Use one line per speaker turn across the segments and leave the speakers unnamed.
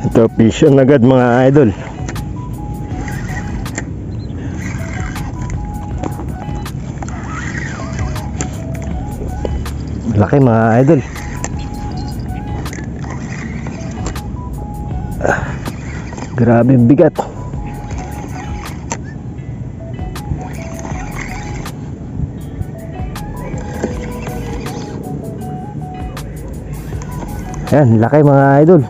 Ito, fishing agad mga idol. Laki mga idol. Grabe bigat. Yan, laki mga idol.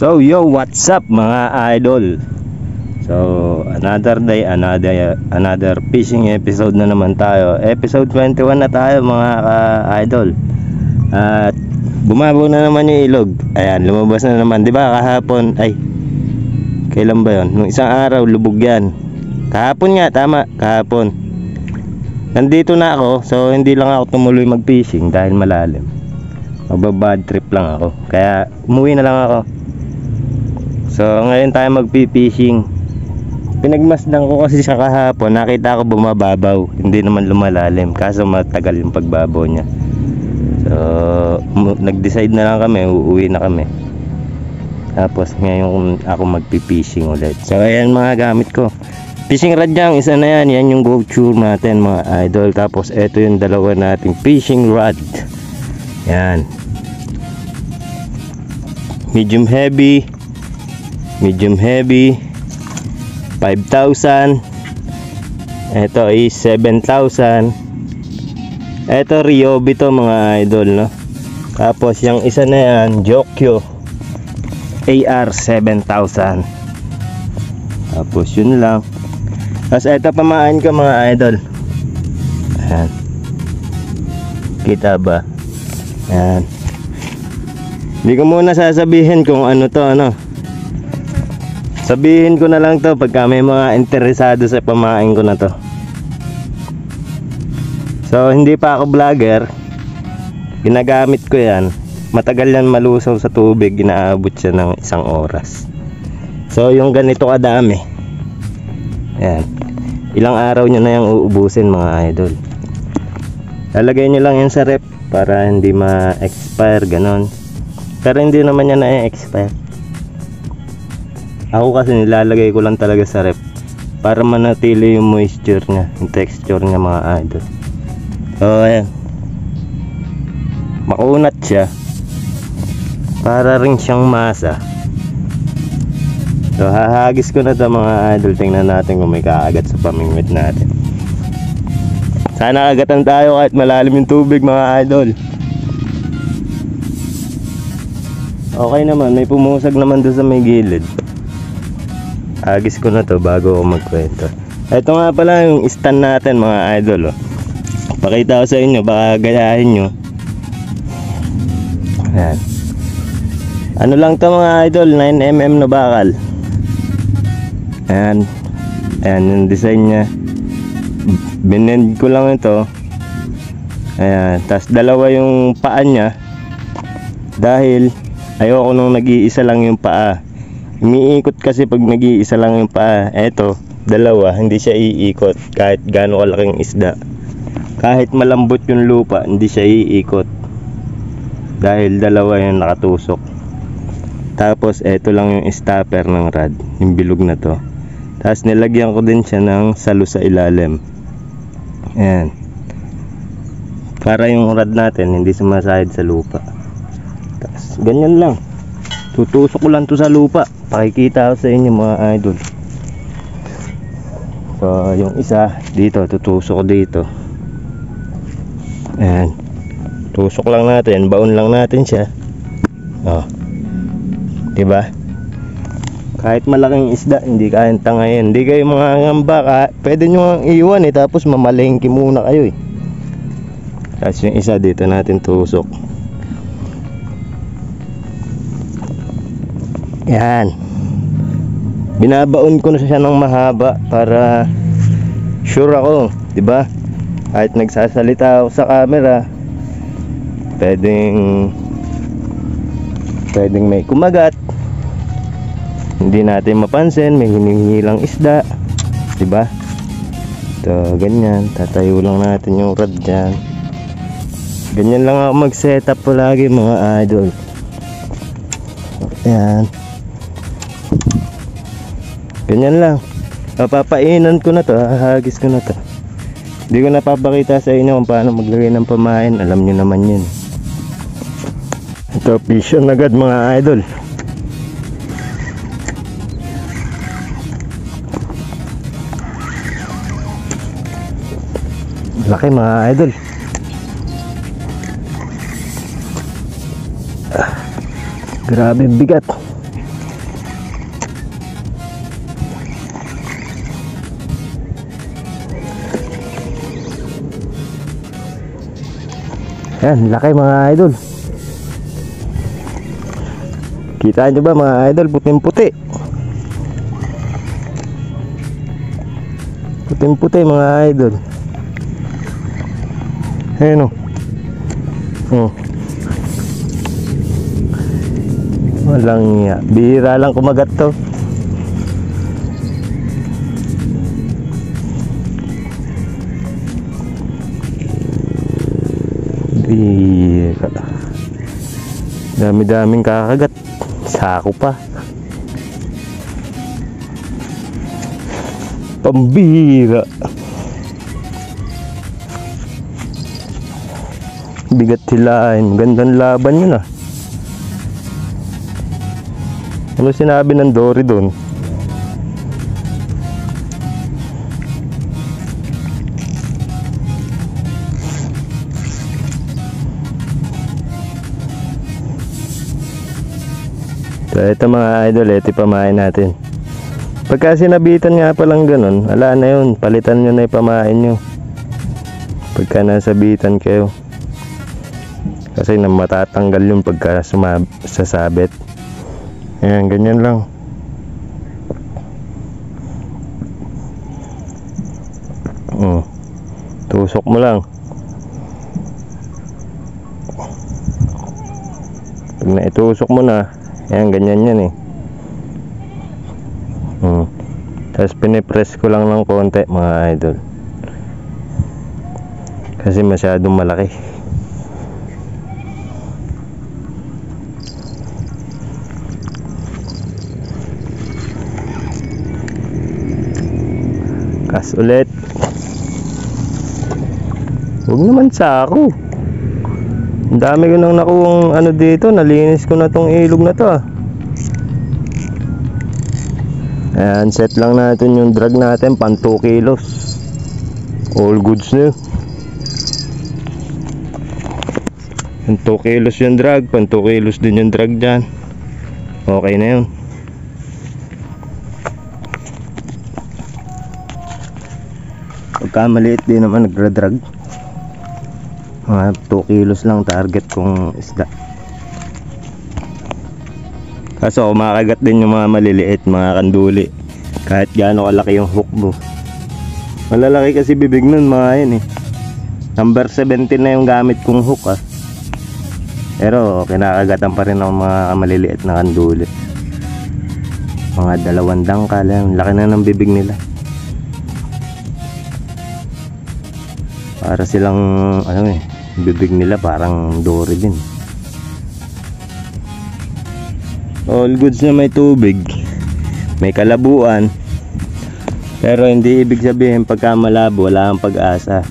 So yo, what's up mga idol? So another day, another fishing episode na naman tayo. Episode 21 na tayo mga idol. At bumabaw na naman yung ilog. Ayan, lumabas na naman. 'Di ba kahapon? Ay, kailan ba 'yon? Nung isang araw lubog 'yan. Kahapon nga, tama, kahapon. Nandito na ako, so hindi lang ako tumuloy mag-fishing dahil malalim. Magbabad trip lang ako. Kaya umuwi na lang ako. So ngayon tayo magpi-fishing. Pinagmasdan ko kasi siya kahapon, nakita ko bumababaw, hindi naman lumalalim, kaso matagal yung pagbabaw niya. So nag-decide na lang kami, uuwi na kami. Tapos ngayon ako magpi-fishing ulit. So ayan mga gamit ko. Fishing rod niya, isa na yan, yan yung GoChur natin mga idol. Tapos ito yung dalawa nating fishing rod. Yan. Medium heavy, 5,000. Ito is 7,000. Ito Ryobi to mga idol, no? Tapos yung isa na yan, Jokyo AR 7,000. Tapos yun lang. Tapos ito pamain ko mga idol. Ayan. Kita ba? Ayan. Hindi ko muna sasabihin kung ano to, ano. Sabihin ko na lang to pagka may mga interesado sa pamain ko na to. So hindi pa ako vlogger, ginagamit ko yan. Matagal yan malusaw sa tubig, inaabot siya ng 1 oras. So yung ganito kadami, yan, ilang araw nyo na yung uubusin mga idol. Lalagay nyo lang yan sa rep para hindi ma-expire, ganon. Pero hindi naman yan na-expire. Ako kasi nilalagay ko lang talaga sa rep para manatili yung moisture nya, yung texture nya mga idol. So ayan, makunat siya, para rin siyang masa. So hahagis ko na ito mga idol. Tingnan natin kung may kaagat sa pamingwit natin. Sana agatan tayo kahit malalim yung tubig mga idol. Okay naman, may pumusag naman doon sa may gilid. Agis ko na to bago ako magkwento. Ito nga pala yung stand natin mga idol, oh. Pakita ko sa inyo, baka gayahin nyo. Ayan. Ano lang to mga idol, 9mm na bakal. Ayan. Ayan yung design nya. Binend ko lang ito. Ayan. Tapos dalawa yung paa nya, dahil ayoko nung nag-iisa lang yung paa. Umiikot kasi pag nag-iisa lang yung paa. Eto, dalawa, hindi siya iikot kahit gaano kalaking isda. Kahit malambot yung lupa, hindi siya iikot dahil dalawa yung nakatusok. Tapos eto lang yung stopper ng rod, yung bilog na to. Tapos nilagyan ko din siya ng salo sa ilalim. Ayan, para yung rod natin hindi sumasahid sa lupa. Tapos ganyan lang, tutusok ko lang to sa lupa. Pakikita ko sa inyo mga idol. So yung isa dito, tutusok ko dito. Ayan, tusok lang natin, baon lang natin siya. Oh, diba? Kahit malaking isda, hindi kayang tangayin. Hindi kayo mga ngamba, pwede nyo iwan tapos mamalengke muna kayo eh. Tapos yung isa dito natin tusok. Yan, binabaon ko na siya ng mahaba para sure ako, diba? Kahit nagsasalita ako sa camera, pwedeng may kumagat, hindi natin mapansin may hinihilang isda, diba? Ito ganyan, tatayo lang natin yung rod dyan. Ganyan lang ako mag setup palagi mga idol. Ayan, ganyan lang. Papapainan ko na to, hahagis ko na to. Hindi ko napapakita sa inyo kung paano maglagay ng pamain, alam nyo naman yun. Ito fish on agad mga idol. Laki mga idol. Grabe bigat. Yan, laki mga idol. Kita nyo ba mga idol, puting-puti. Puting-puti mga idol. Ayan o. Walang iya. Bihira lang kumagat to. Bihira. Dami-daming kakagat. Sako pa. Pambihira. Bigat hilain. Gandang laban yun ah. Ano sinabi ng Dory doon? So ito mga idol, ito pamain natin. Pagka sinabitan nga palang ganun, ala na yun, palitan nyo na yung pamain nyo pagka nasabitan kayo, kasi matatanggal yung pagka sasabit. Ayan, ganyan lang. Tusok mo lang. Pag naitusok mo na, ayan, ganyan yan eh. Tapos pinipress ko lang ng konti mga idol, kasi masyadong malaki. Kas ulit. Huwag naman sa ako. Ang dami ko nang nakuhang ano dito. Nalinis ko na tong ilog na to ah. Ayan, set lang natin yung drag natin, pan 2 kilos. All goods na. Pan 2 kilos yung drag, pan 2 kilos din yung drag dyan. Okay na yun. Pagka maliit din naman nagdradrag, mga 2 kilos lang target kong isda. Kaso kumakagat din yung mga maliliit, mga kanduli, kahit gaano kalaki yung hook mo. Malalaki kasi bibig nun mga yun eh. Number 17 na yung gamit kong hook ah. Pero kinakagatan pa rin ng mga maliliit na kanduli. Mga 2 dangkal, yung laki na ng bibig nila. Para silang ano eh, bibig nila parang dory din. All goods na may tubig, may kalabuan. Pero hindi ibig sabihin pagka malabo wala kang pag-asa.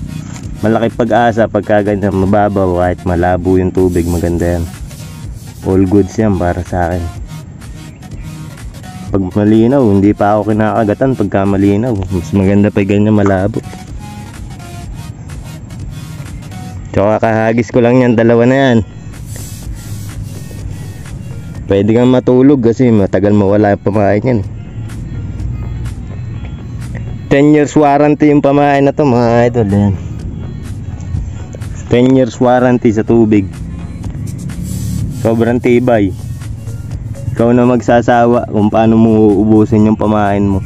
Malaki pag-asa pagka ganyan mababaw, kahit malabo yung tubig, maganda yan. All goods yan para sa akin. Pag malinaw, hindi pa ako kinakagatan pagka malinaw. Mas maganda pa ganyan malabo. Tsaka kahagis ko lang yan, 2 na yan. Pwede kang matulog kasi matagal mawala yung pamain yan. 10 years warranty yung pamain na to mga idol. Yan, 10 years warranty sa tubig. Sobrang tibay. Ikaw na magsasawa kung paano mo uubusin yung pamain mo.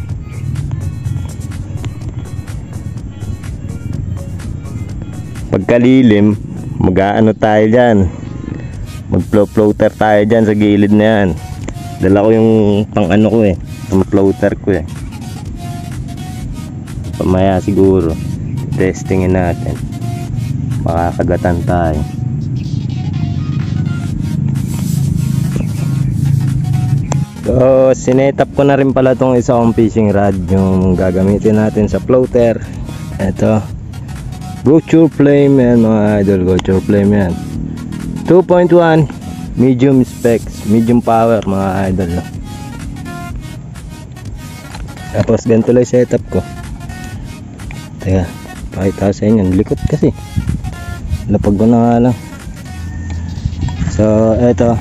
Pagkalilim, mag-aano tayo dyan, mag-floater tayo dyan sa gilid na yan. Dala ko yung pang ano ko eh, pang floater ko eh. Pamaya siguro testingin natin, makakagatan tayo. So sinetap ko na rin pala tong isa kong fishing rod, yung gagamitin natin sa floater. Ito, Go-Chur Flame yan mga idol, Go-Chur Flame yan, 2.1 medium specs, medium power mga idol. Tapos ganito lang setup ko. Teka, pakita sa inyo, likot kasi lapag ko na nga lang. So eto,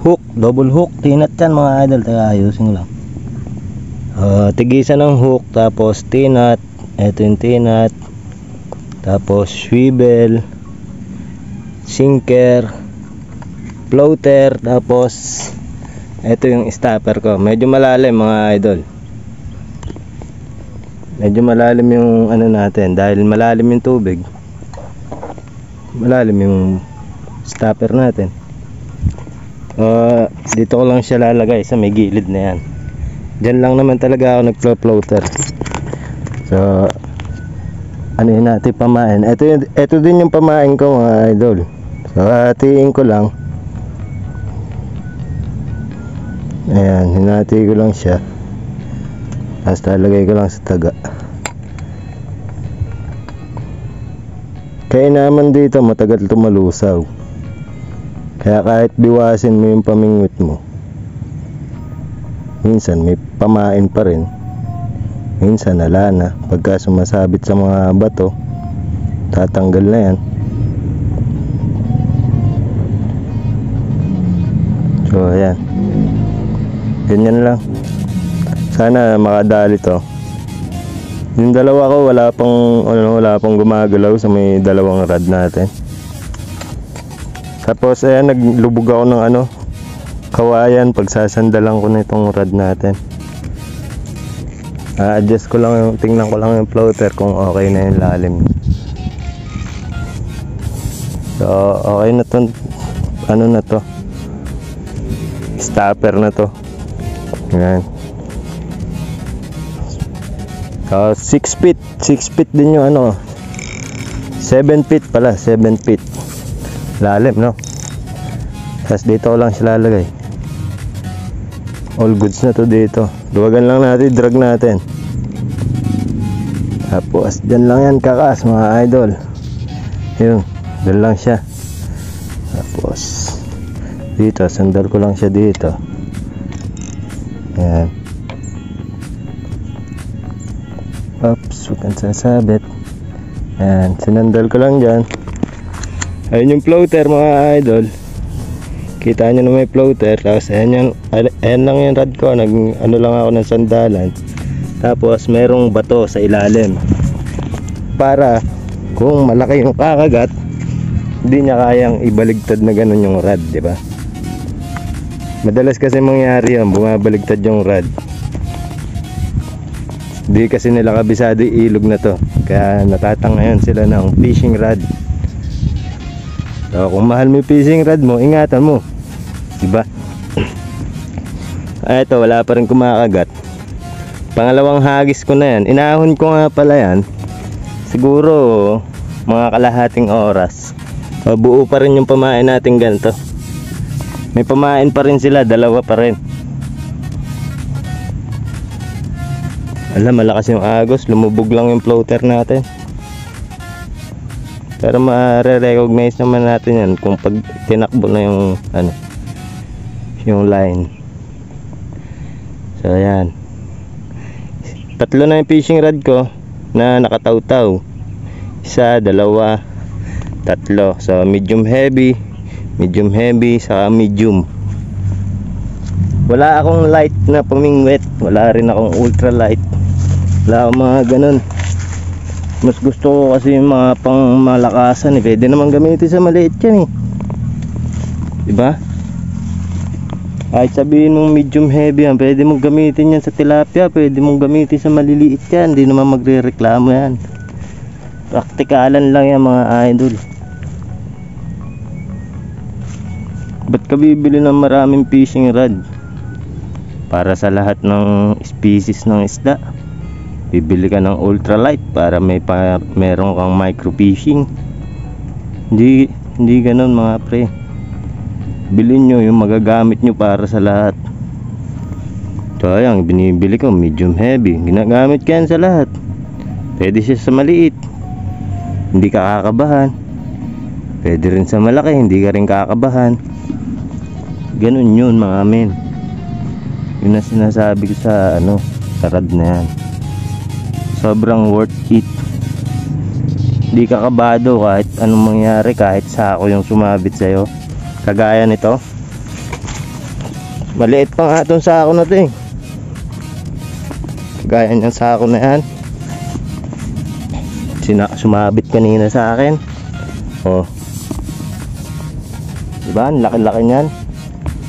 hook, double hook, tinat yan mga idol. Teka, ayusin lang. Tigisan ng hook, tapos tinat. Eto yung tinat, tapos swivel, sinker, floater, tapos eto yung stopper ko. Medyo malalim mga idol, medyo malalim yung ano natin, dahil malalim yung tubig, malalim yung stopper natin. Dito ko lang siya lalagay sa may gilid na yan. Diyan lang naman talaga ako nag-floater. So ano yun natin pamain. Ito din yung pamain ko mga idol. So hatiin ko lang. Ayan, hinati ko lang siya. Tapos talagay ko lang sa taga. Kaya naman dito matagal tumalusaw. Kaya kahit biwasin mo yung pamingwit mo, minsan may pamain pa rin, minsan wala na. Pagka sumasabit sa mga bato, tatanggal na yan. So ayan, ganyan lang. Sana makadali to. Yung dalawa ko wala pang gumagalaw sa may dalawang rod natin. Tapos ayan, naglubog ako ng kawayan. Pagsasandalan ko na itong rod natin. Adjust ko lang, tingnan ko lang yung floater kung okay na yung lalim. So okay na to, na to, stopper na to. Ayan. 6 feet din yung 7 feet pala, 7 feet lalim, no? Tapos dito ko lang siya lalagay. All goods na to dito. Luwagan lang natin, drag natin. Tapos dyan lang yan kakas mga idol. Yun, dyan lang siya. Tapos dito, sandal ko lang siya dito. Ayan. Oops, huwag kang sasabit. Ayan, sinandal ko lang dyan. Ayun yung floater mga idol. Kita nyo na may floater. Tapos ayan lang yung rod ko. Lang ako ng sandalan. Tapos merong bato sa ilalim, para kung malaki yung kakagat, hindi niya kayang ibaligtad na ganun yung rod, di ba? Madalas kasi mangyari yan, bumabaligtad yung rod. Di kasi nila kabisado ilog na to, kaya natatangayan sila ng fishing rod. So kung mahal mo yung fishing rod mo, ingatan mo, diba? Ito, wala pa rin kumakagat. Pangalawang hagis ko na yan. Inahon ko nga pala yan, siguro mga kalahating oras. So buo pa rin yung pamain natin ganito. May pamain pa rin sila, dalawa pa rin. Alam, malakas yung agos, lumubog lang yung floater natin. Pero ma-recognize naman natin yan kung pag tinakbo na yung yung line. So ayan, tatlo na yung fishing rod ko na nakataw-taw. Isa, dalawa, tatlo. So medium heavy, saka medium. Wala akong light na pamingwit, wala rin akong ultra light, wala akong mga ganun. Mas gusto ko kasi yung mga pang malakasan, pwede naman gamitin sa maliit yan, diba? Kahit sabihin mong medium heavy yan, pwede mong gamitin yan sa tilapia, pwede mong gamitin sa maliliit yan, hindi naman magre-reklamo yan. Praktikalan lang yan mga idol. Ba't ka bibili ng maraming fishing rod? Para sa lahat ng species ng isda. Bibili ka ng ultralight para meron kang micro fishing. Hindi ganun mga pre. Bilhin nyo yung magagamit nyo para sa lahat. So ayan, binibili ko medium heavy. Ginagamit ko yan sa lahat. Pwede siya sa maliit, hindi ka kakabahan. Pwede rin sa malaki, hindi ka rin kakabahan. Ganun yun mga men. Yun ang sinasabi ko sa sa rod na yan. Sobrang worth it. Hindi ka kabado kahit anong mangyari, kahit sako yung sumabit sa'yo. Kagaya nito, maliit pa nga itong sako na ito eh. Kagaya niyang sako na yan, sumabit kanina sa akin. Oh, diba? Ang laki-laki niyan.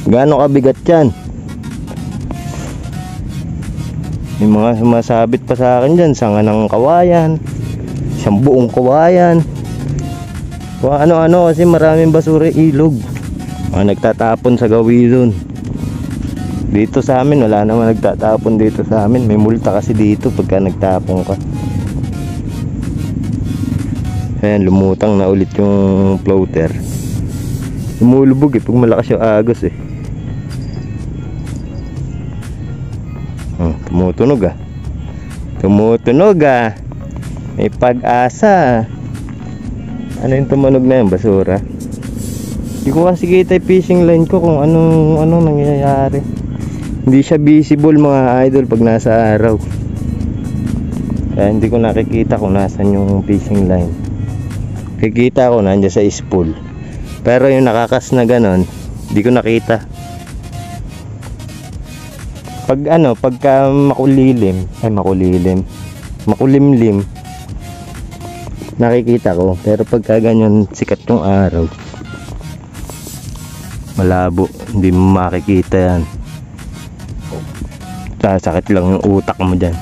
Gaano kabigat yan? May mga sumasabit pa sa akin dyan, sanga ng kawayan, isang buong kawayan, kung ano-ano, kasi maraming basura ilog. Mga nagtatapon sa gawin. Dito sa amin wala naman nagtatapon dito sa amin. May multa kasi dito pagka nagtapon ka. Ayan, lumutang na ulit yung floater. Lumulubog pag malakas yung agos eh. Tumutunog ah. Tumutunog ah. May pag-asa. Ano yung tumunog na yun? Basura. Hindi ko kasi kita yung fishing line ko kung anong nangyayari. Hindi siya visible mga idol pag nasa araw. Kaya hindi ko nakikita kung nasan yung fishing line. Kikita ko nandiyan sa spool. Pero yung nakakas na ganon, hindi ko nakita. Pagka makulimlim, nakikita ko. Pero pagka ganyan sikat yung araw, malabo, hindi mo makikita yan. Sasakit lang yung utak mo dyan.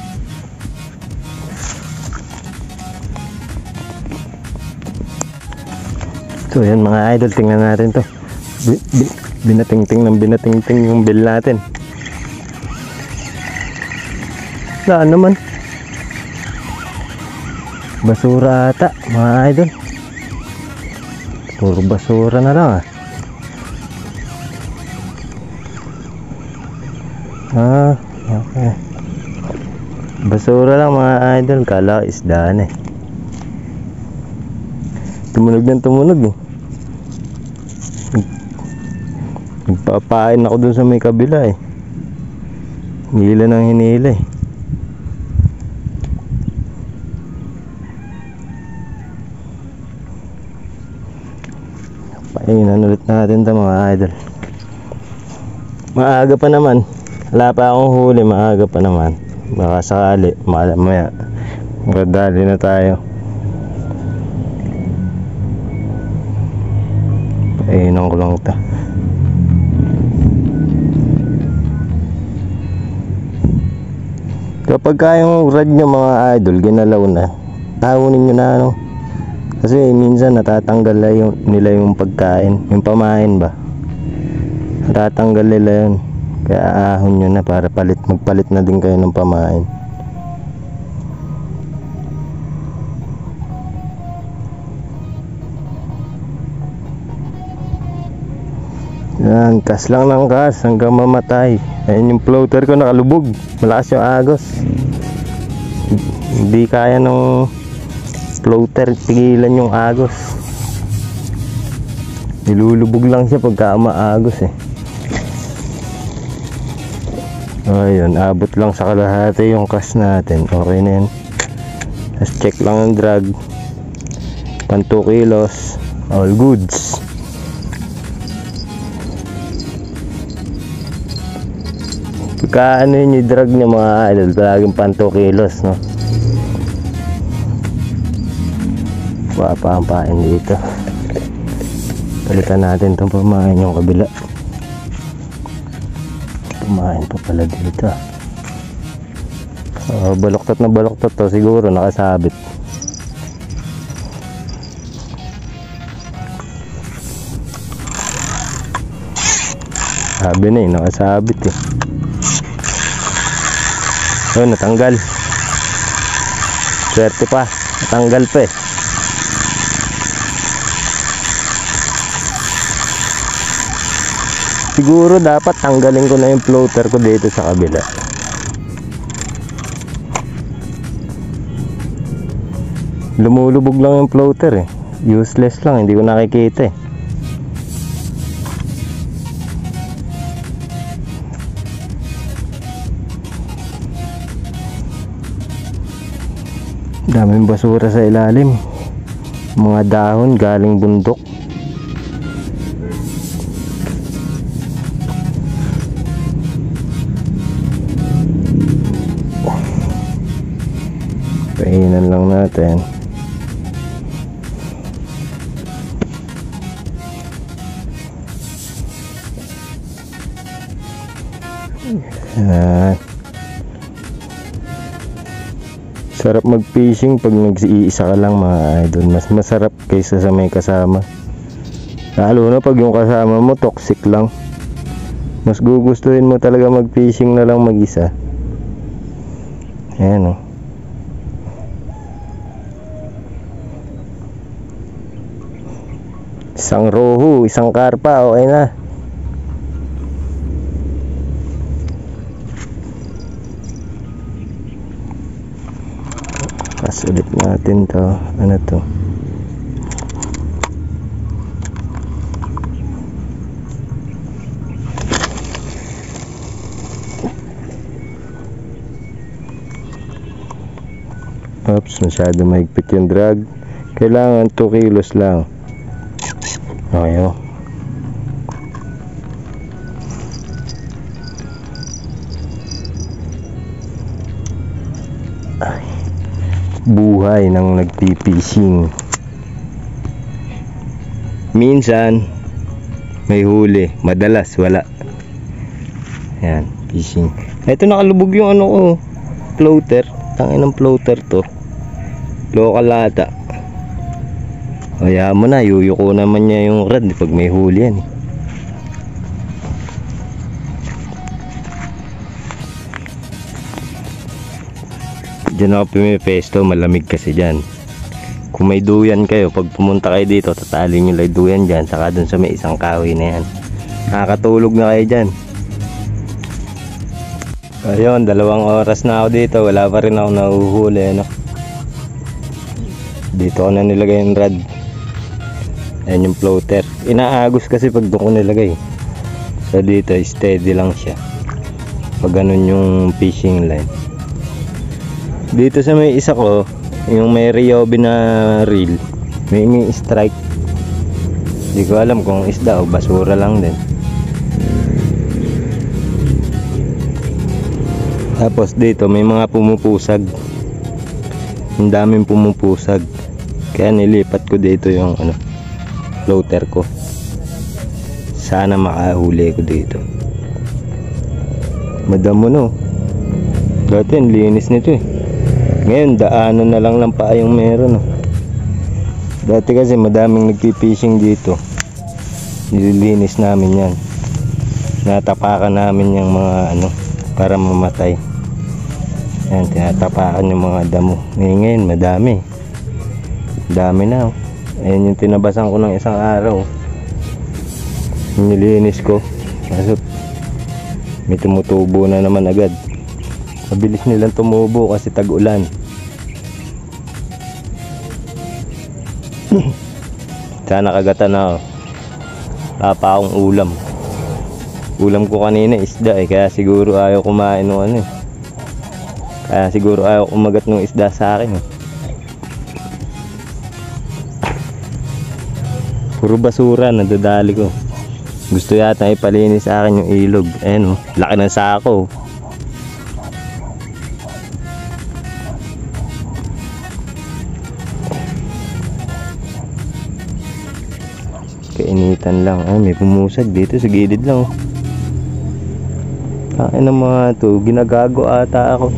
So yan mga idol, tingnan natin to. Binatingting yung bill natin. Wala naman. Basura ata mga idol. Puro basura na lang ah. Okay. Basura lang mga idol. Kala isdaan eh. Tumunog ng tumunog eh. Nagpapain ako dun sa may kabila eh. Hinila ng hinila eh. Painan ulit natin ito mga idol. Maaga pa naman. Wala pa akong huli, maaga pa naman. Baka sakali, mamaya magdali na tayo. Painan ko lang ito. Kapag yung rod nyo mga idol ginalaw na, tahunin nyo na kasi minsan natatanggal nila yung pagkain, yung pamain ba, natatanggal nila yun. Kaya ahon nyo na para magpalit na din kayo ng pamain. Yan, kas lang ng kas hanggang mamatay. Ayun yung floater ko nakalubog, malakas yung agos. Hindi kaya ng floater pigilan yung agos. Nilulubog lang siya pagka maagos eh. Ayun, abot lang sa kalahati yung kas natin. Okay na yan. Let's check lang ang drag. Pan 2 kilos. All goods. Pagka yun yung drag niya mga idol, palaging pan 2 kilos no. Papampain dito. Palitan natin itong pamain yung kabila. Pamain pa pala dito. Baloktot na baloktot to, siguro nakasabit. Sabi na eh, nakasabit eh. Oh, natanggal. Swerte pa, natanggal pa eh. Siguro dapat tanggalin ko na yung floater ko dito sa kabila. Lumulubog lang yung floater eh. Useless lang, hindi ko nakikita eh. Daming basura sa ilalim. Mga dahon galing bundok. Painan lang natin. Yan. Sarap mag-fishing pag nag-iisa ka lang mga idol. Mas masarap kaysa sa may kasama. Lalo na pag yung kasama mo toxic lang. Mas gugustuhin mo talaga mag-fishing na lang mag-isa. Ayan o. Isang rohu, isang karpa, okay na. Ulit natin to. Ano to? Oops, masyado mahigpit yung drag. Kailangan 2 kilos lang. Okay o. Buhay ng nagpipishing. Minsan may huli, madalas wala. Ayan, fishing. Ito nakalubog yung ano ko, floater. Tangin ng floater to. Local ata. Kaya mo na, yuyuko naman niya yung rod pag may huli yan. Diyan ako pumipesto, malamig kasi dyan. Kung may duyan kayo, pag pumunta kayo dito, tatalin nyo lang duyan dyan, saka dun sa may isang kahoy na yan. Nakakatulog na kayo dyan. Ayun, 2 oras na ako dito, wala pa rin ako nahuhuli, ano? Dito ko na nilagay yung rod. Ayan yung floater. Inaagos kasi pag doon ko nilagay. So dito, steady lang siya pag ganun yung fishing line. Dito sa may isa ko, yung may Ryobi na reel, may strike. Hindi ko alam kung isda o basura lang din. Tapos dito may mga pumupusag. Ang daming pumupusag. Kaya nilipat ko dito yung ano, floater ko. Sana makahuli ko dito. Madamo no. Dati ang linis nito eh. Ngayon daanan na lang ng paa yung meron. Dati kasi madaming nagpipishing dito. Nililinis namin yan. Natapakan namin yung mga ano para mamatay. Yan, tinatapakan yung mga damo. Ngayon madami. Dami na. Ayan yung tinabasan ko ng isang araw. Nilinis ko. Kaso may tumutubo na naman agad. Mabilis nilang tumubo kasi tag-ulan. Sana kagatan ako. Tapa akong ulam. Ulam ko kanina isda eh. Kaya siguro ayaw kumain ng ano eh. Kaya siguro ayaw kumagat ng isda sa akin eh. Puro basura nadadali ko. Gusto yata ipalinis sa akin yung ilog. Ayan oh, laki ng sako. Kainitan lang. Ay, may pumusag dito sa gilid lang. Kain ng mga to, ginagago ata ako.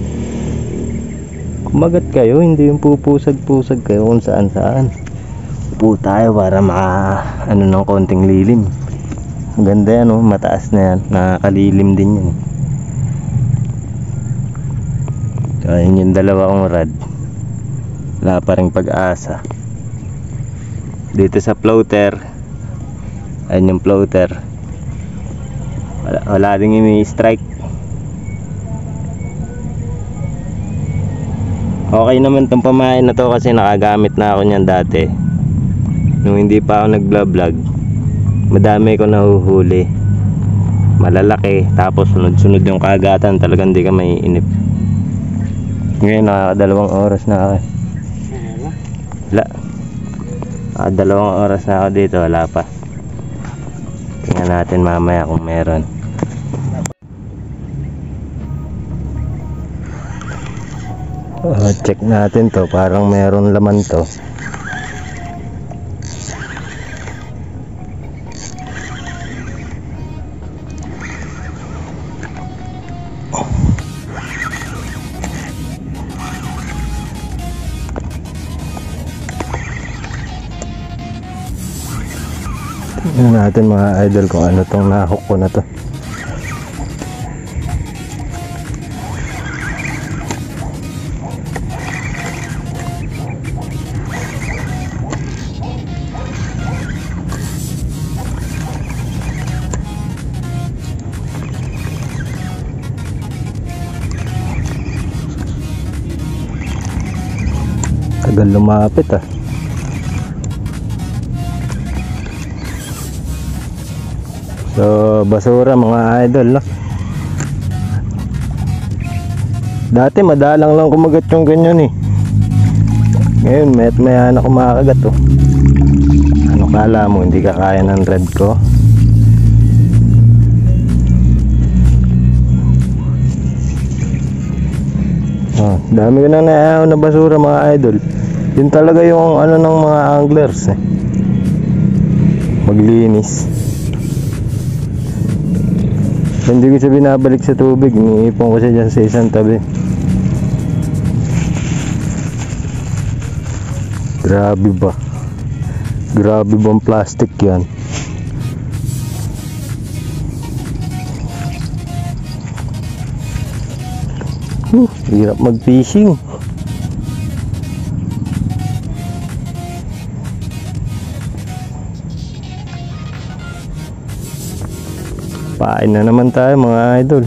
Kumagat kayo, hindi yung pupusag-pusag kayo kung saan-saan. Upo tayo para ano ng konting lilim. Ganda yan, oh. Mataas na yan. Nakakalilim din yan. So, ayun yung dalawa kong rod. Wala pa rin pag-asa. Dito sa floater, ayun yung floater. Wala rin ini-strike. Okay naman tong pamain na to kasi nakagamit na ako niyan dati. Nung hindi pa ako nag-vlog, madami ko nahuhuli. Malalaki, tapos sunod-sunod yung kagatan, talagang hindi ka maiinip. Ngayon nakakadalawang oras na ako. Wala. Nakakadalawang oras na ako dito, wala pa. Tingnan natin mamaya kung meron. Check natin to, parang meron laman to. Tingnan natin mga idol kung ano tong nahook ko na to. Tagal lumapit ah. So basura mga idol, no? Dati madalang lang kumagat yung ganyan eh. Ngayon maya na kumakagat oh. Ano kala mo, hindi ka kaya ng red ko? Oh, dami ko na naayaw na basura mga idol. Yun talaga yung ano ng mga anglers eh, maglinis. Hindi ko siya binabalik sa tubig, iniipon ko siya dyan sa isang tabi. Grabe ba? Grabe bang plastic yan? Hirap mag-fishing. Pain na naman tayo mga idol.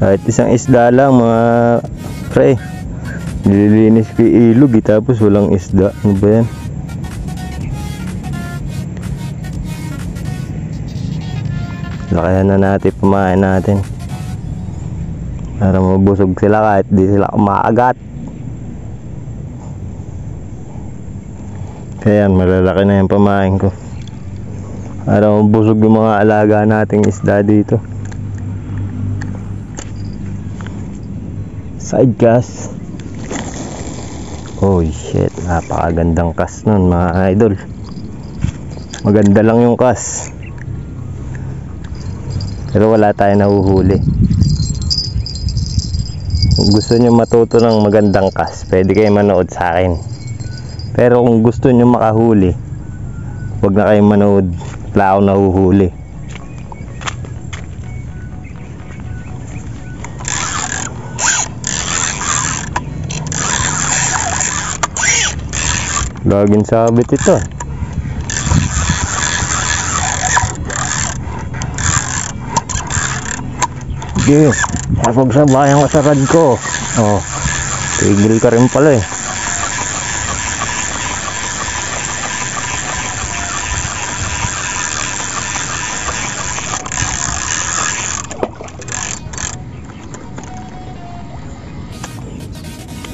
Kahit isang isda lang mga pre, nililinis ko yung ilog eh, tapos walang isda. Ano ba yan? Lakayan na natin, pumain natin para mabusog sila kahit di sila kumakagat. Kaya yan, malalaki na yung pamain ko para mabusog yung mga alaga nating isda dito. Side cast. Oh shit, napakagandang cast nun mga idol. Maganda lang yung cast, pero wala tayong nahuhuli. Kung gusto nyo matuto ng magandang cast, pwede kayo manood sa akin. Pero kung gusto nyo makahuli, huwag na kayong manood, wala akong nahuhuli. Laging sabit ito. Sige, napagsabayan ko sa rad ko. Oh, tigil ka rin pala eh.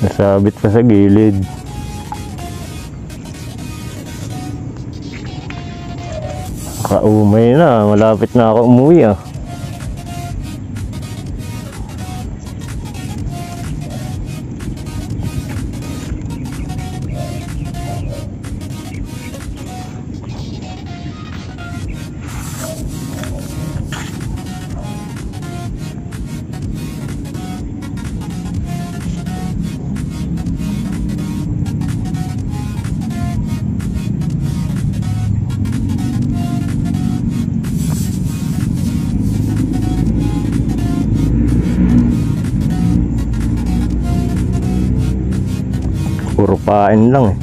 Nasabit pa sa gilid. Kaumay na, malapit na ako umuwi ah. Puro kain lang eh.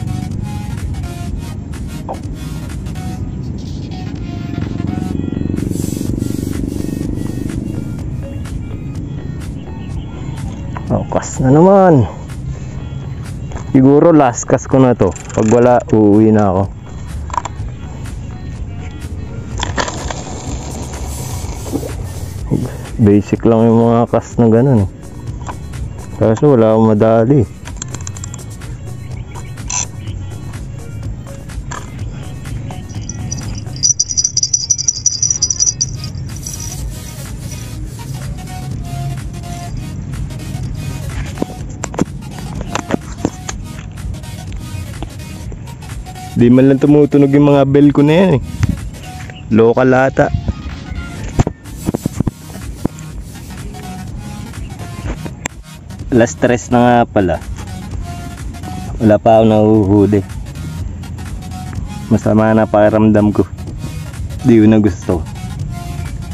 Kas na naman. Siguro last cast ko na to. Pag wala, uuwi na ako. Basic lang yung mga cast na ganun. Kaso wala akong madali. Di man lang tumutunog yung mga bell ko na yan eh. Local ata. Last stress na nga pala. Wala pa ako nahuhuli. Masama na pakiramdam ko. Hindi ko na gusto.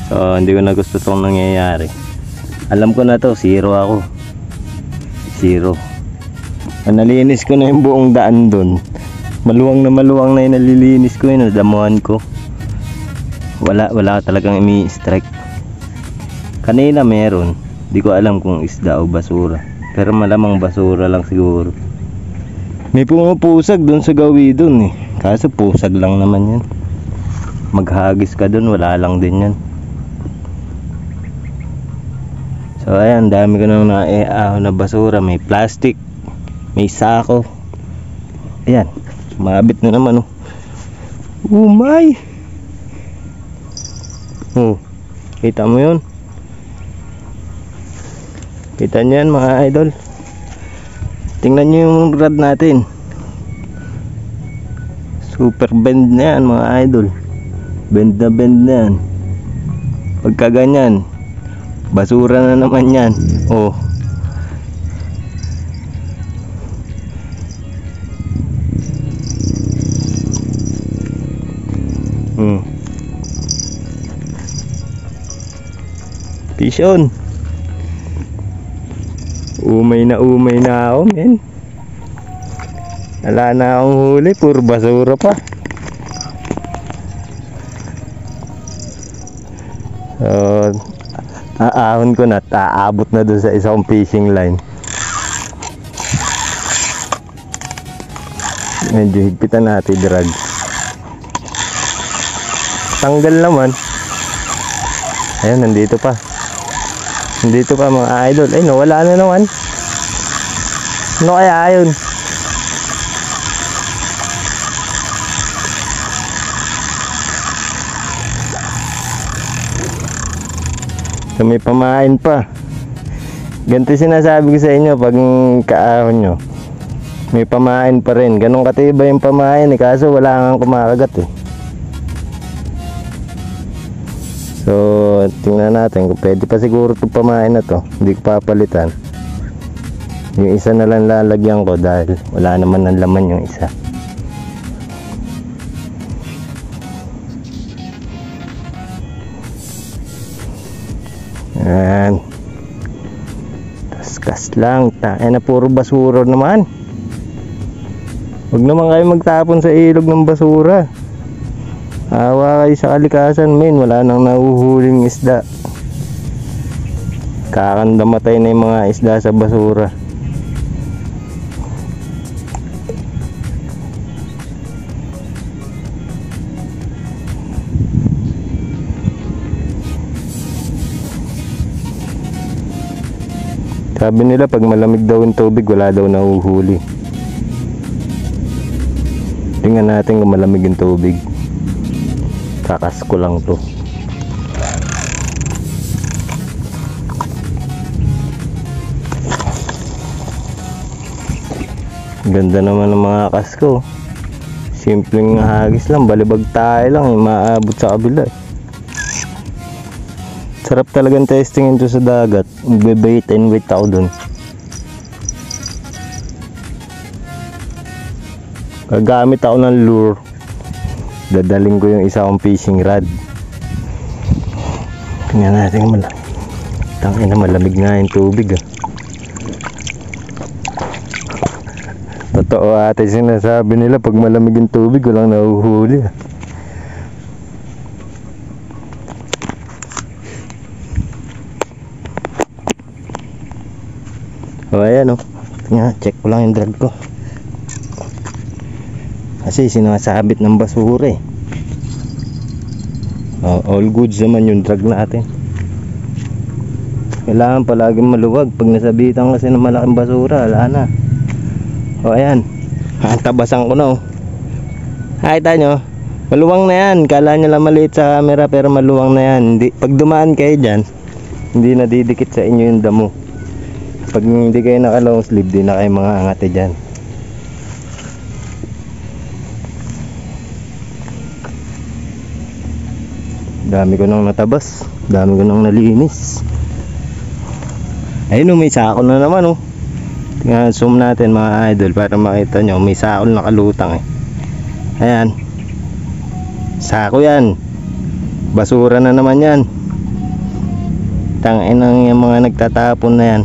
So hindi ko na gusto itong nangyayari. Alam ko na to, zero ako. Zero. Nalinis ko na yung buong daan dun. Maluwang na yung nalilinis ko yun, nadamuhan ko. Wala talagang imi-strike. Kanina meron, di ko alam kung isda o basura, pero malamang basura lang siguro. May pumupusag dun sa gawi dun eh, kaso pusag lang naman yan. Maghagis ka dun, wala lang din yan. So ayan, dami ko nang naiahon na basura. May plastic, may sako. Ayan, mabit na naman oh. Umay. Oh, kita mo yun? Kita nyo yan mga idol. Tingnan nyo yung rod natin. Super bend na yan mga idol. Bend na yan. Pagka ganyan, basura na naman yan. Oh. Fish on. Umay na ako men. Wala na akong huli, puro basura pa. So aahon ko na, aabot na dun sa isang fishing line. Medyo higpitan natin drag. Tanggal naman. Ayun, nandito pa mga idol. Ay, nawala na naman. Ano kaya yun? So, may pamain pa. Ganito sinasabi ko sa inyo pag kaahon nyo, may pamain pa rin. Ganun katibay yung pamain eh, kaso wala kang kumakagat eh. So tingnan natin kung pwede pa siguro itong pamain na to. Hindi ko papalitan. Yung isa na lang lalagyan ko dahil wala naman ng laman yung isa. Ayan. Kaskas lang. Tayo na puro basura naman. Huwag naman kayo magtapon sa ilog ng basura. Awa kayo sa kalikasan men, wala nang nahuhuling isda. Kakandamatay na yung mga isda sa basura. Sabi nila pag malamig daw yung tubig, wala daw nahuhuli. Tingnan natin kung malamig yung tubig. Kakas ko lang to. Ganda naman ng mga kas ko. Simpleng hagis lang, balibag tayo lang, maabot sa kabila. Sarap talagang testingin to sa dagat. Bait and wait ako dun. Gagamit ako ng lure. Dadaling ko yung isa kong fishing rod. Tingnan natin malamig. Tangina, malamig nga yung tubig ah. Totoo ate sinasabi nila, pag malamig yung tubig walang nahuhuli. O ayan o, check ko lang yung drag ko kasi sinasabit ng basura eh. All goods naman yung drag natin. Kailangan palaging maluwag. Pag nasabitan kasi ng malaking basura, wala na. O ayan, tabasan ko na o. Nakita nyo, maluwang na yan. Kala nyo lang maliit sa camera pero maluwang na yan. Hindi, pag dumaan kayo dyan, hindi nadidikit sa inyo yung damo. Pag hindi kayo naka long sleeve, di na kayo mga angate dyan. Dami ko nang natabas, dami ko nang nalinis. Ayun o, may sako na naman o. Tingnan, zoom natin mga idol para makita nyo, may sako nakalutang eh. Ayan, sako yan, basura na naman yan. Tangin ng yung mga nagtatapon na yan.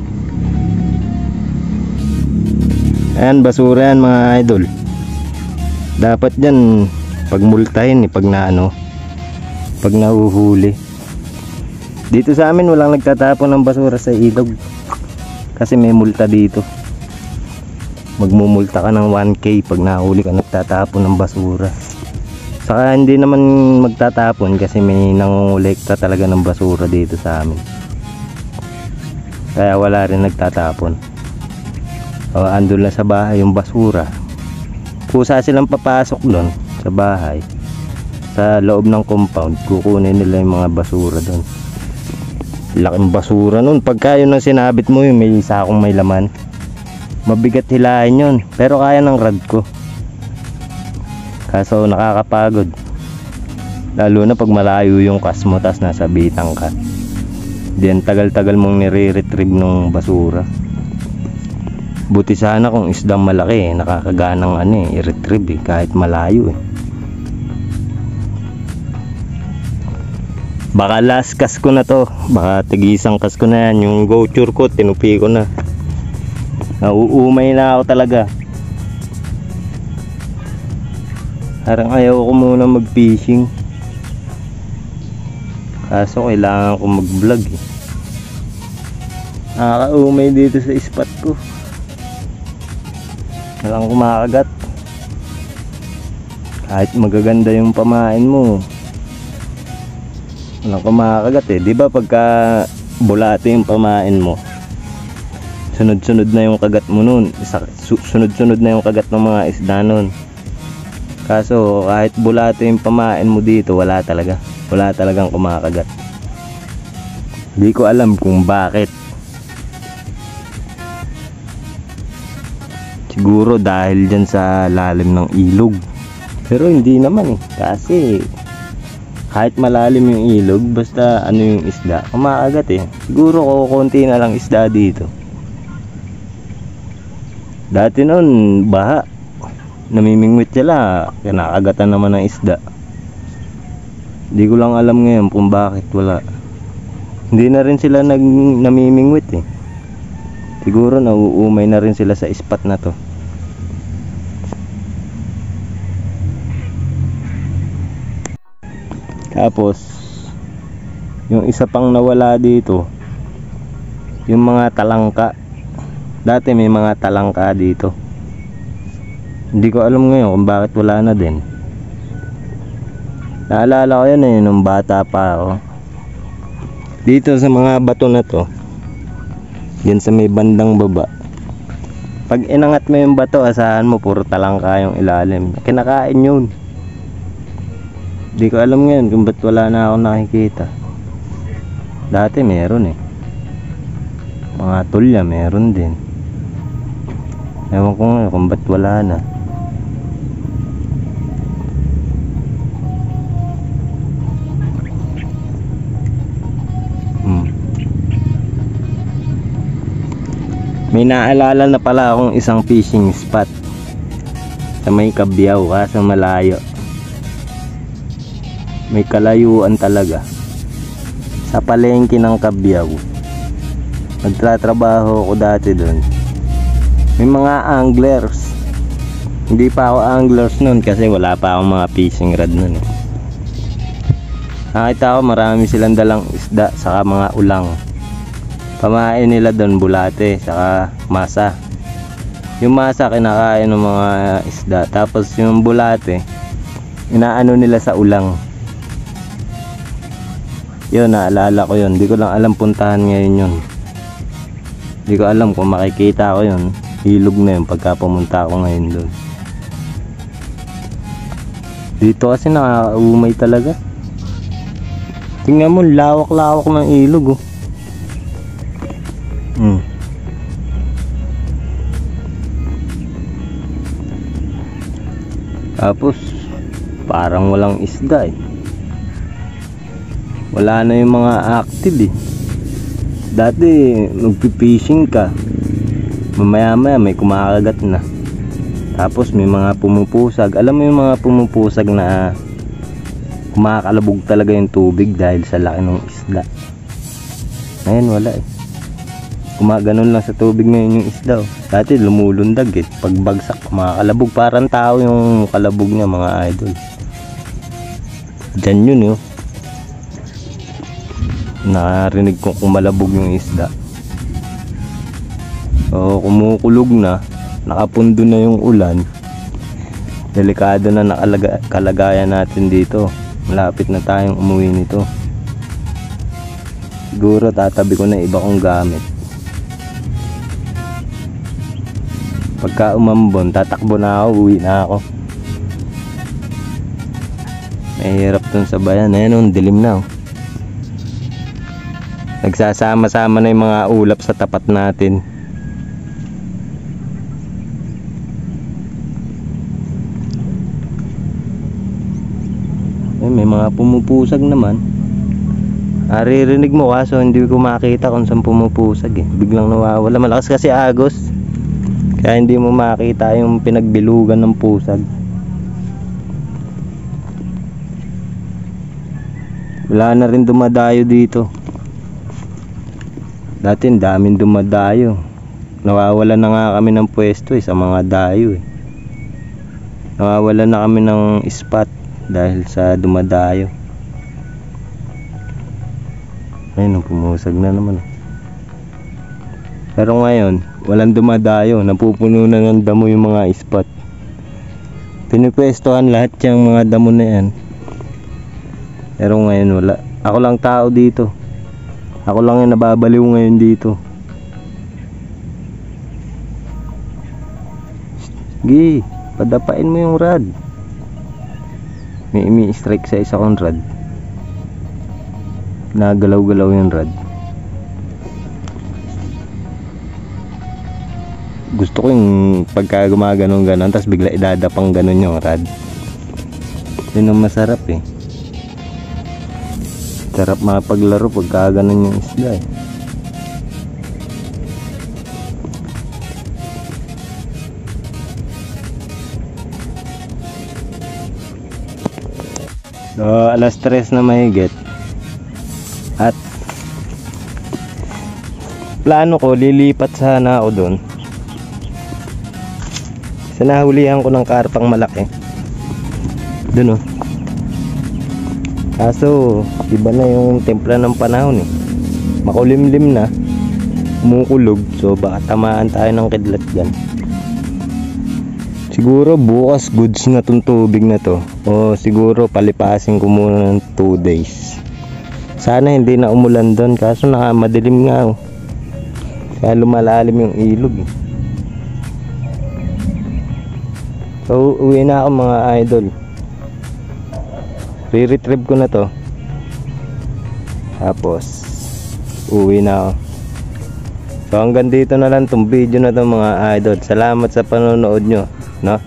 Ayan, basura yan mga idol. Dapat yan pagmultahin eh, pag nahuhuli. Dito sa amin walang nagtatapon ng basura sa ilog kasi may multa dito. Magmumulta ka ng 1K pag nahuli ka nagtatapon ng basura. Saka hindi naman magtatapon kasi may nangungulekta talaga ng basura dito sa amin, kaya wala rin nagtatapon. Andun lang sa bahay yung basura. Kusa silang papasok doon sa bahay, sa loob ng compound, kukunin nila yung mga basura doon. Laking basura nun. Pagka yun ang sinabit mo, yung may sakong may laman, mabigat hilahin yun, pero kaya ng rad ko. Kaso nakakapagod, lalo na pag malayo yung kas mo tas nasa bitang ka. Diyan tagal-tagal mong nire-retrieve ng basura. Buti sana kung isdang malaki, nakakaganang i-retrieve kahit malayo eh. Baka last cast ko na to, baka tigisang cast ko na yan. Yung voucher ko tinupi ko na, nauumay na ako talaga. Parang ayaw ko muna mag fishing, kaso kailangan ko mag vlog eh. Nakakaumay dito sa spot ko, walang kumakagat. Kahit magaganda yung pamain mo, walang kumakagat eh. Diba pagka bulate yung pamain mo, sunod-sunod na yung kagat mo nun, sunod-sunod na yung kagat ng mga isda nun. Kaso kahit bulate yung pamain mo dito, wala talagang kumakagat. Hindi ko alam kung bakit. Siguro dahil dyan sa lalim ng ilog, pero hindi naman eh, kasi kahit malalim yung ilog, basta yung isda, kumakagat eh. Siguro konti na lang isda dito. Dati nun, baha, namimingwit sila, kinakagatan naman ng isda. Hindi ko lang alam ngayon kung bakit wala. Hindi na rin sila namimingwit eh. Siguro nauumay na rin sila sa spot na to. Tapos yung isa pang nawala dito, yung mga talangka. Dati may mga talangka dito, hindi ko alam ngayon kung bakit wala na din. Naalala ko yan eh, nung bata pa ako. Dito sa mga bato na to, yan sa may bandang baba, pag inangat mo yung bato, asahan mo puro talangka yung ilalim. Kinakain yun. Hindi ko alam ngayon kung ba't wala na ako nakikita. Dati meron eh, mga tulya meron din. Ewan ko nga kung ba't wala na. May naalala na pala akong isang fishing spot sa may Kabyaw, kaso malayo. May kalayuan talaga sa palengke ng Kabyaw. Nagtatrabaho ako dati doon. May mga anglers, Hindi pa ako anglers nun kasi wala pa akong mga fishing rod nun eh. Nakita ko marami silang dalang isda saka mga ulang. Pamain nila doon bulate saka masa. Yung masa kinakain ng mga isda, tapos yung bulate inaano nila sa ulang. Yun, naalala ko yun. Di ko lang alam puntahan ngayon yun. Di ko alam kung makikita ko yun. Hilog na yun pagka pumunta ako ngayon doon. Dito kasi nakakaumay talaga. Tingnan mo, lawak-lawak ng ilog oh. Tapos parang walang isda eh. Wala na yung mga active eh. Dati magpipishing ka, mamaya may kumakagat na. Tapos may mga pumupusag. Alam mo yung mga pumupusag na kumakalabog talaga yung tubig dahil sa laki ng isda. Ngayon wala eh. Kumaganon lang sa tubig ngayon yung isda oh. Dati lumulundag eh. Pagbagsak kumakalabog. Parang tao yung kalabog niya mga idol. Diyan yun oh. Narinig kong kumalabog yung isda. So kumukulog na, nakapundo na yung ulan, delikado na kalagayan natin dito. Malapit na tayong umuwi nito. Siguro tatabi ko na iba kong gamit. Pagka umambon, tatakbo na ako, uwi na ako. Mahirap dun sa bayan. Ayan, dilim na oh. Nagsasama-sama na yung mga ulap sa tapat natin. May mga pumupusag naman. Naririnig mo kaso hindi ko makita kung saan pumupusag eh. Biglang nawawala. Malakas kasi agos, kaya hindi mo makita yung pinagbilugan ng pusag. Wala na rin dumadayo dito. Dati daming dumadayo. Nawawala na nga kami ng pwesto eh, sa mga dayo eh. Nawawala na kami ng spot dahil sa dumadayo. Ayun, pumusag na naman. Pero ngayon walang dumadayo, napupuno na ng damo yung mga spot. Pinipwestohan lahat yung mga damo na yan. Pero ngayon wala. Ako lang tao dito. Ako lang yung nababaliw ngayon dito. Sige, padapain mo yung rod. May imi-strike sa isa kong rod. Nagalaw-galaw yung rod. Gusto ko yung pagka gumaganon-ganon tapos bigla idadapang ganon yung rod. Yun ang masarap eh. Sarap mapaglaro pagka ganon yung isda eh. So, alas 3 na mahigit. At plano ko, lilipat sana ako doon. Sa nahulihan ko ng karpang malaki. Doon oh. Kaso iba na yung templa ng panahon eh. Makulimlim na, kumukulog, so baka tamaan tayo ng kidlat dyan. Siguro bukas goods na tong tubig na to, o siguro palipasin ko muna ng 2 days. Sana hindi na umulan doon, kaso madilim nga oh. Kaya lumalalim yung ilog eh. So uwi na ako mga idol. Re-retrieve ko na to, tapos uwi na ako. So hanggang dito na lang tong video na to mga idol. Salamat sa panonood nyo, no?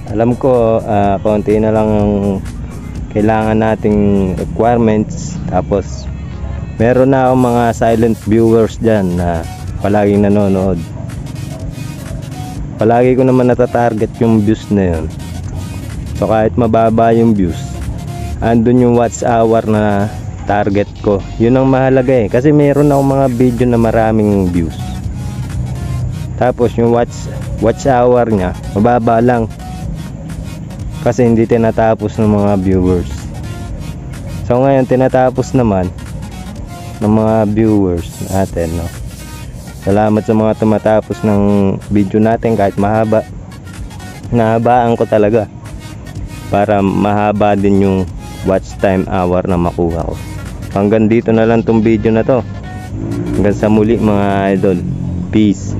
Alam ko konti na lang ang kailangan nating requirements. Tapos meron na akong mga silent viewers dyan na palaging nanonood. Palagi ko naman natatarget yung views na yun. So kahit mababa yung views, andun yung watch hour na target ko. Yun ang mahalaga eh, kasi meron akong mga video na maraming views. Tapos yung watch hour nya mababa lang. kasi hindi tinatapos ng mga viewers. So ngayon tinatapos naman ng mga viewers natin, no? Salamat sa mga tumatapos ng video natin kahit mahaba. Nahabaan ko talaga para mahaba din yung watch time hour na makuha ko. Hanggang dito na lang tong video na to. Hanggang sa muli mga idol. Peace.